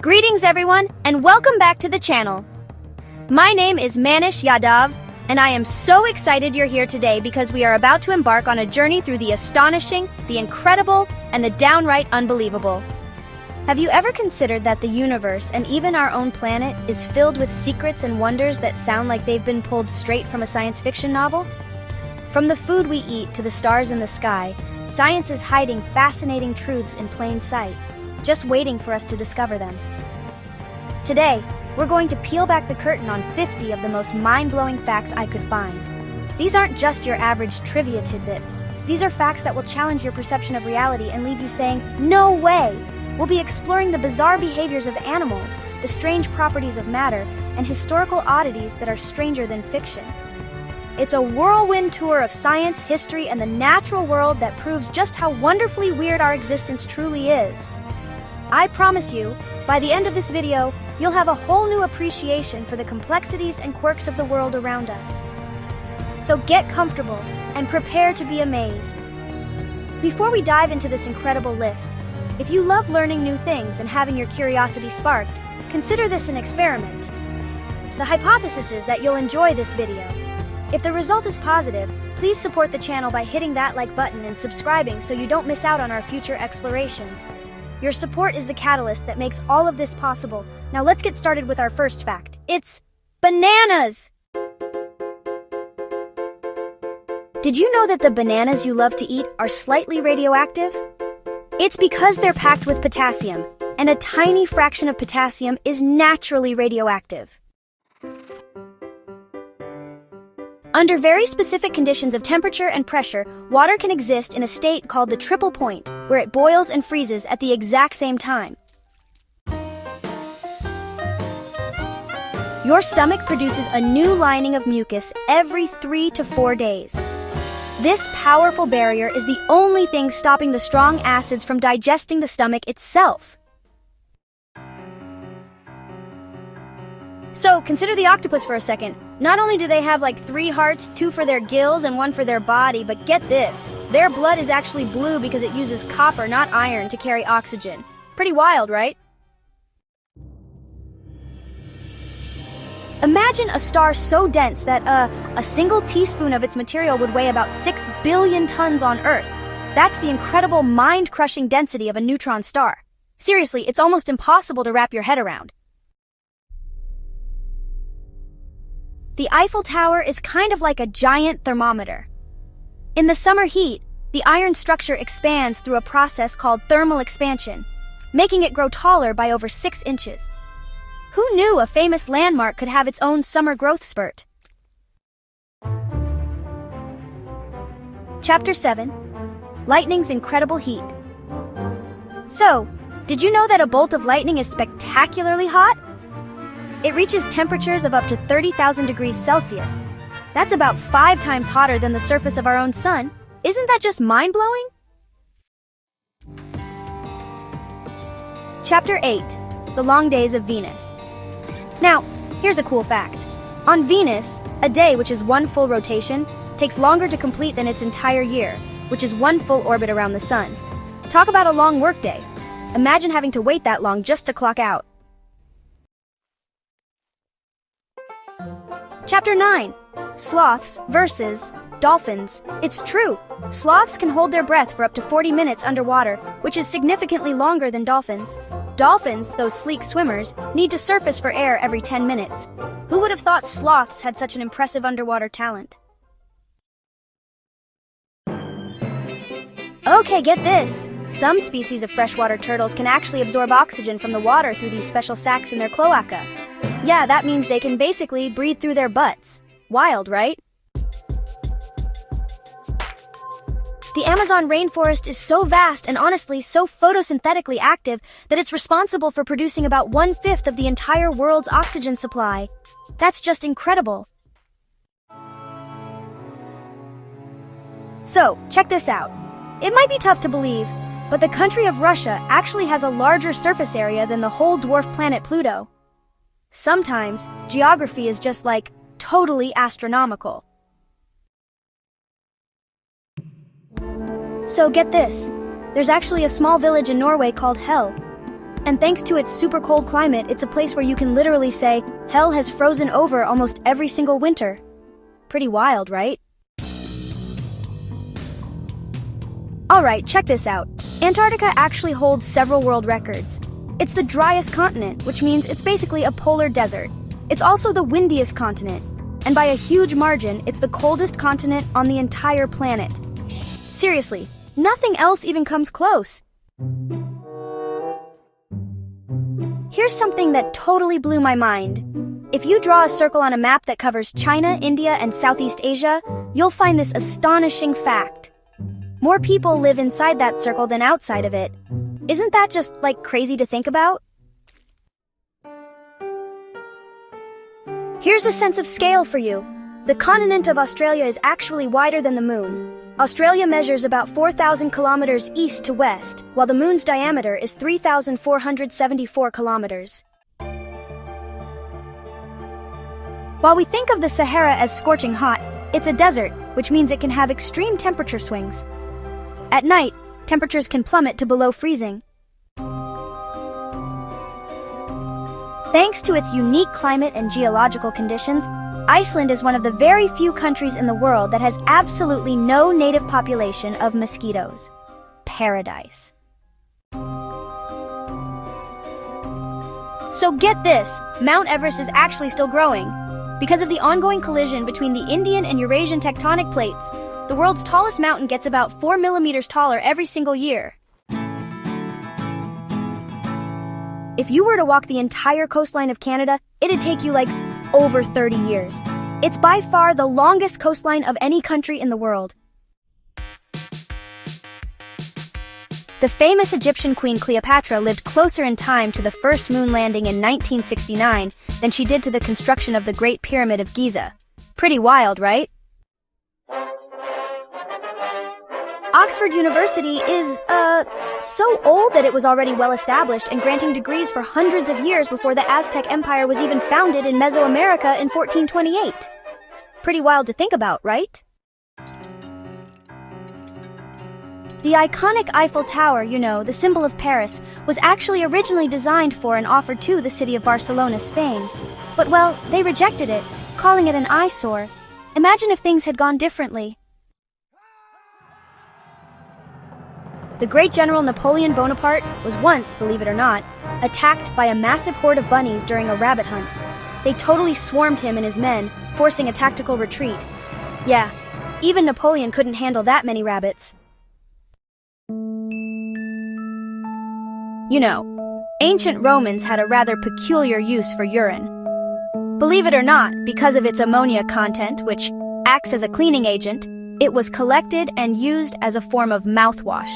Greetings everyone, and welcome back to the channel. My name is Y.D.V, and I am so excited you're here today because we are about to embark on a journey through the astonishing, the incredible, and the downright unbelievable. Have you ever considered that the universe, and even our own planet, is filled with secrets and wonders that sound like they've been pulled straight from a science fiction novel? From the food we eat to the stars in the sky, science is hiding fascinating truths in plain sight, just waiting for us to discover them. Today, we're going to peel back the curtain on 50 of the most mind-blowing facts I could find. These aren't just your average trivia tidbits. These are facts that will challenge your perception of reality and leave you saying, "No way!" We'll be exploring the bizarre behaviors of animals, the strange properties of matter, and historical oddities that are stranger than fiction. It's a whirlwind tour of science, history, and the natural world that proves just how wonderfully weird our existence truly is. I promise you, by the end of this video, you'll have a whole new appreciation for the complexities and quirks of the world around us. So get comfortable and prepare to be amazed. Before we dive into this incredible list, if you love learning new things and having your curiosity sparked, consider this an experiment. The hypothesis is that you'll enjoy this video. If the result is positive, please support the channel by hitting that like button and subscribing so you don't miss out on our future explorations. Your support is the catalyst that makes all of this possible. Now let's get started with our first fact. It's bananas! Did you know that the bananas you love to eat are slightly radioactive? It's because they're packed with potassium, and a tiny fraction of potassium is naturally radioactive. Under very specific conditions of temperature and pressure, water can exist in a state called the triple point, where it boils and freezes at the exact same time. Your stomach produces a new lining of mucus every 3 to 4 days. This powerful barrier is the only thing stopping the strong acids from digesting the stomach itself. So, consider the octopus for a second. Not only do they have like 3 hearts, 2 for their gills and 1 for their body, but get this, their blood is actually blue because it uses copper, not iron, to carry oxygen. Pretty wild, right? Imagine a star so dense that a single teaspoon of its material would weigh about 6 billion tons on Earth. That's the incredible mind-crushing density of a neutron star. Seriously, it's almost impossible to wrap your head around. The Eiffel Tower is kind of like a giant thermometer. In the summer heat, the iron structure expands through a process called thermal expansion, making it grow taller by over 6 inches. Who knew a famous landmark could have its own summer growth spurt? Chapter 7. Lightning's Incredible Heat. So, did you know that a bolt of lightning is spectacularly hot? It reaches temperatures of up to 30,000 degrees Celsius. That's about 5 times hotter than the surface of our own sun. Isn't that just mind-blowing? Chapter 8. The Long Days of Venus. Now, here's a cool fact. On Venus, a day, which is 1 full rotation, takes longer to complete than its entire year, which is 1 full orbit around the sun. Talk about a long workday. Imagine having to wait that long just to clock out. Chapter 9. Sloths versus dolphins. It's true. Sloths can hold their breath for up to 40 minutes underwater, which is significantly longer than dolphins. Dolphins, those sleek swimmers, need to surface for air every 10 minutes. Who would have thought sloths had such an impressive underwater talent? Okay, get this. Some species of freshwater turtles can actually absorb oxygen from the water through these special sacs in their cloaca. Yeah, that means they can basically breathe through their butts. Wild, right? The Amazon rainforest is so vast and honestly so photosynthetically active that it's responsible for producing about 1/5 of the entire world's oxygen supply. That's just incredible. So, check this out. It might be tough to believe, but the country of Russia actually has a larger surface area than the whole dwarf planet Pluto. Sometimes, geography is just like totally astronomical. So get this, there's actually a small village in Norway called Hell. And thanks to its super cold climate, it's a place where you can literally say, hell has frozen over almost every single winter. Pretty wild, right? Alright, check this out. Antarctica actually holds several world records. It's the driest continent, which means it's basically a polar desert. It's also the windiest continent, and by a huge margin, it's the coldest continent on the entire planet. Seriously, nothing else even comes close. Here's something that totally blew my mind. If you draw a circle on a map that covers China, India, and Southeast Asia, you'll find this astonishing fact. More people live inside that circle than outside of it. Isn't that just, crazy to think about? Here's a sense of scale for you. The continent of Australia is actually wider than the moon. Australia measures about 4,000 kilometers east to west, while the moon's diameter is 3,474 kilometers. While we think of the Sahara as scorching hot, it's a desert, which means it can have extreme temperature swings. At night, temperatures can plummet to below freezing. Thanks to its unique climate and geological conditions, Iceland is one of the very few countries in the world that has absolutely no native population of mosquitoes. Paradise. So get this, Mount Everest is actually still growing. Because of the ongoing collision between the Indian and Eurasian tectonic plates, the world's tallest mountain gets about 4 millimeters taller every single year. If you were to walk the entire coastline of Canada, it'd take you over 30 years. It's by far the longest coastline of any country in the world. The famous Egyptian queen Cleopatra lived closer in time to the first moon landing in 1969 than she did to the construction of the Great Pyramid of Giza. Pretty wild, right? Oxford University is, so old that it was already well established and granting degrees for hundreds of years before the Aztec Empire was even founded in Mesoamerica in 1428. Pretty wild to think about, right? The iconic Eiffel Tower, the symbol of Paris, was actually originally designed for and offered to the city of Barcelona, Spain. But well, they rejected it, calling it an eyesore. Imagine if things had gone differently. The great general Napoleon Bonaparte was once, believe it or not, attacked by a massive horde of bunnies during a rabbit hunt. They totally swarmed him and his men, forcing a tactical retreat. Yeah, even Napoleon couldn't handle that many rabbits. Ancient Romans had a rather peculiar use for urine. Believe it or not, because of its ammonia content, which acts as a cleaning agent, it was collected and used as a form of mouthwash.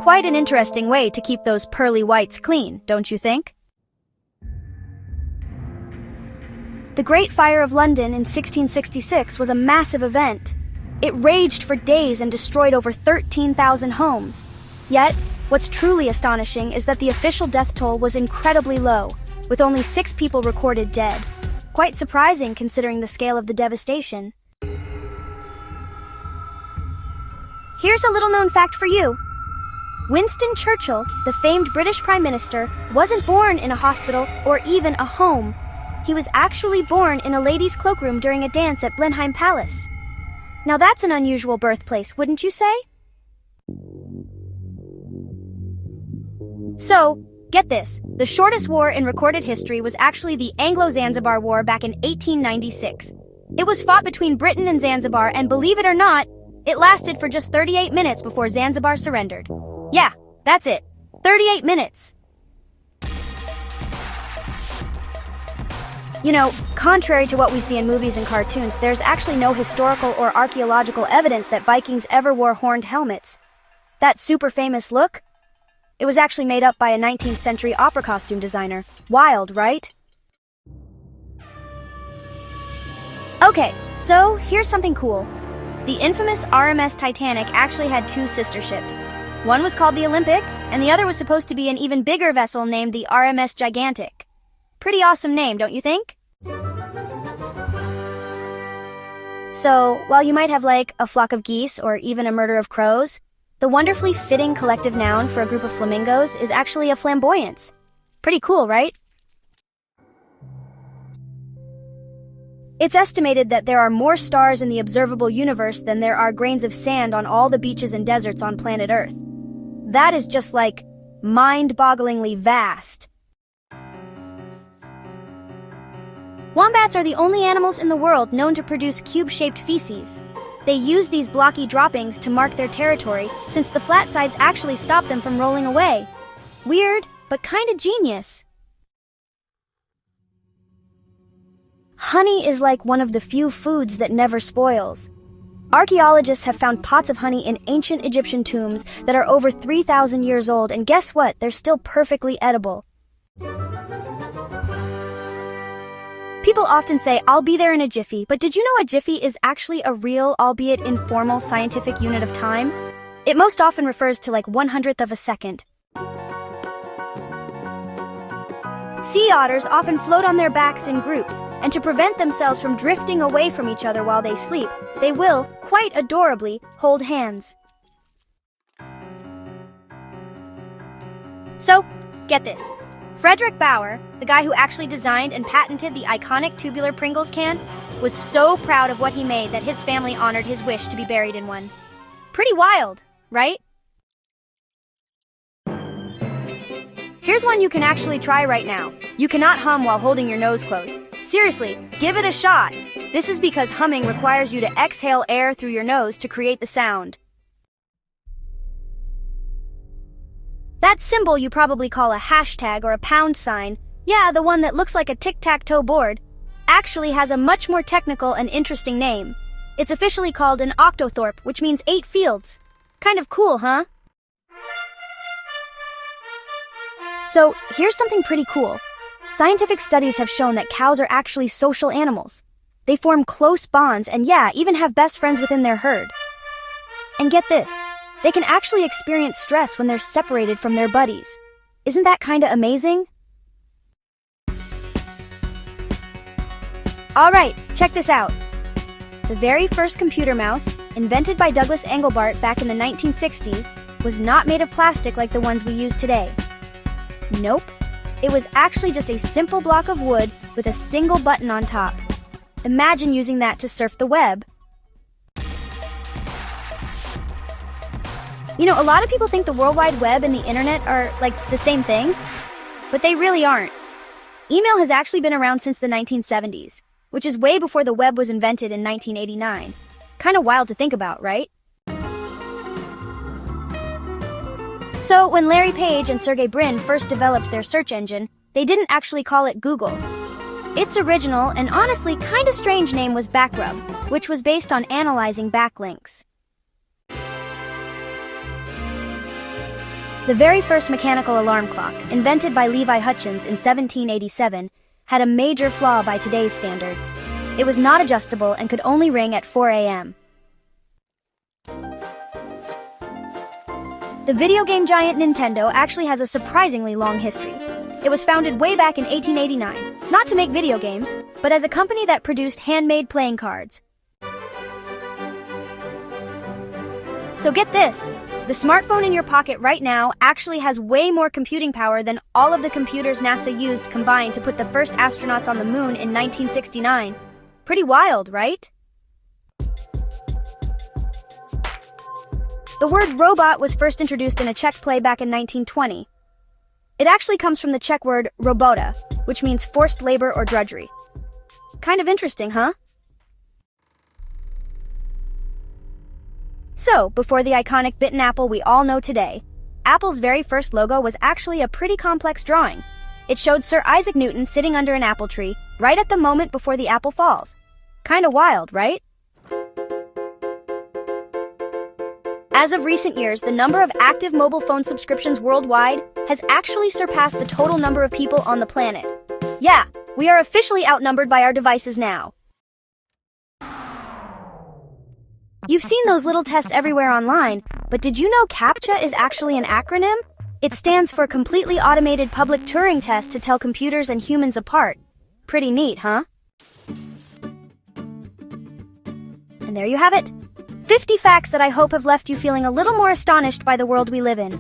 Quite an interesting way to keep those pearly whites clean, don't you think? The Great Fire of London in 1666 was a massive event. It raged for days and destroyed over 13,000 homes. Yet, what's truly astonishing is that the official death toll was incredibly low, with only 6 people recorded dead. Quite surprising considering the scale of the devastation. Here's a little-known fact for you. Winston Churchill, the famed British Prime Minister, wasn't born in a hospital or even a home. He was actually born in a ladies' cloakroom during a dance at Blenheim Palace. Now that's an unusual birthplace, wouldn't you say? So, get this. The shortest war in recorded history was actually the Anglo-Zanzibar War back in 1896. It was fought between Britain and Zanzibar, and believe it or not, it lasted for just 38 minutes before Zanzibar surrendered. Yeah, that's it. 38 minutes. Contrary to what we see in movies and cartoons, there's actually no historical or archaeological evidence that Vikings ever wore horned helmets. That super famous look? It was actually made up by a 19th century opera costume designer. Wild, right? Okay, so here's something cool. The infamous RMS Titanic actually had 2 sister ships. One was called the Olympic, and the other was supposed to be an even bigger vessel named the RMS Gigantic. Pretty awesome name, don't you think? So, while you might have a flock of geese or even a murder of crows, The wonderfully fitting collective noun for a group of flamingos is actually a flamboyance. Pretty cool, right? It's estimated that there are more stars in the observable universe than there are grains of sand on all the beaches and deserts on planet Earth. That is just like mind-bogglingly vast. Wombats are the only animals in the world known to produce cube-shaped feces. They use these blocky droppings to mark their territory, since the flat sides actually stop them from rolling away. Weird, but kinda genius. Honey is like one of the few foods that never spoils. Archaeologists have found pots of honey in ancient Egyptian tombs that are over 3,000 years old, and guess what? They're still perfectly edible. People often say, "I'll be there in a jiffy," but did you know a jiffy is actually a real, albeit informal, scientific unit of time? It most often refers to like 1/100th of a second. Sea otters often float on their backs in groups, and to prevent themselves from drifting away from each other while they sleep, they will, quite adorably, hold hands. So, get this. Frederick Bauer, the guy who actually designed and patented the iconic tubular Pringles can, was so proud of what he made that his family honored his wish to be buried in one. Pretty wild, right? Here's one you can actually try right now. You cannot hum while holding your nose closed. Seriously, give it a shot. This is because humming requires you to exhale air through your nose to create the sound. That symbol you probably call a hashtag or a pound sign, yeah, the one that looks like a tic-tac-toe board, actually has a much more technical and interesting name. It's officially called an octothorpe, which means 8 fields. Kind of cool, huh? So, here's something pretty cool. Scientific studies have shown that cows are actually social animals. They form close bonds and yeah, even have best friends within their herd. And get this, they can actually experience stress when they're separated from their buddies. Isn't that kinda amazing? Alright, check this out. The very first computer mouse, invented by Douglas Engelbart back in the 1960s, was not made of plastic like the ones we use today. Nope. It was actually just a simple block of wood with a single button on top. Imagine using that to surf the web. You know, a lot of people think the World Wide Web and the internet are like the same thing, but they really aren't. Email has actually been around since the 1970s, which is way before the web was invented in 1989. Kinda wild to think about, right? So, when Larry Page and Sergey Brin first developed their search engine, they didn't actually call it Google. Its original and honestly kinda strange name was Backrub, which was based on analyzing backlinks. The very first mechanical alarm clock, invented by Levi Hutchins in 1787, had a major flaw by today's standards. It was not adjustable and could only ring at 4 a.m. The video game giant Nintendo actually has a surprisingly long history. It was founded way back in 1889, not to make video games, but as a company that produced handmade playing cards. So get this, the smartphone in your pocket right now actually has way more computing power than all of the computers NASA used combined to put the first astronauts on the moon in 1969. Pretty wild, right? The word robot was first introduced in a Czech play back in 1920. It actually comes from the Czech word robota, which means forced labor or drudgery. Kind of interesting, huh? So, before the iconic bitten apple we all know today, Apple's very first logo was actually a pretty complex drawing. It showed Sir Isaac Newton sitting under an apple tree right at the moment before the apple falls. Kinda wild, right? As of recent years, the number of active mobile phone subscriptions worldwide has actually surpassed the total number of people on the planet. Yeah, we are officially outnumbered by our devices now. You've seen those little tests everywhere online, but did you know CAPTCHA is actually an acronym? It stands for Completely Automated Public Turing Test to tell computers and humans apart. Pretty neat, huh? And there you have it. 50 facts that I hope have left you feeling a little more astonished by the world we live in.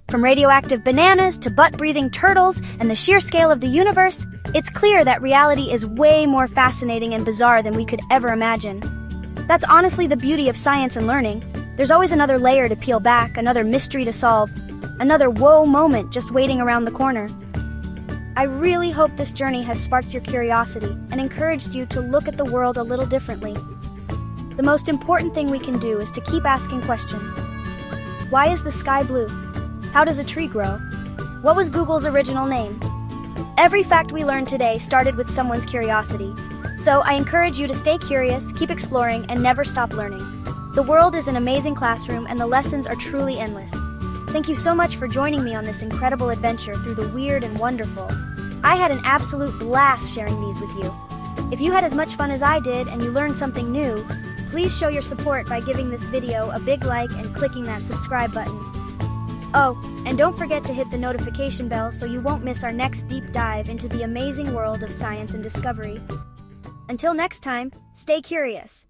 From radioactive bananas to butt-breathing turtles and the sheer scale of the universe, it's clear that reality is way more fascinating and bizarre than we could ever imagine. That's honestly the beauty of science and learning. There's always another layer to peel back, another mystery to solve, another whoa moment just waiting around the corner. I really hope this journey has sparked your curiosity and encouraged you to look at the world a little differently. The most important thing we can do is to keep asking questions. Why is the sky blue? How does a tree grow? What was Google's original name? Every fact we learned today started with someone's curiosity. So I encourage you to stay curious, keep exploring, and never stop learning. The world is an amazing classroom, and the lessons are truly endless. Thank you so much for joining me on this incredible adventure through the weird and wonderful. I had an absolute blast sharing these with you. If you had as much fun as I did and you learned something new, please show your support by giving this video a big like and clicking that subscribe button. Oh, and don't forget to hit the notification bell so you won't miss our next deep dive into the amazing world of science and discovery. Until next time, stay curious.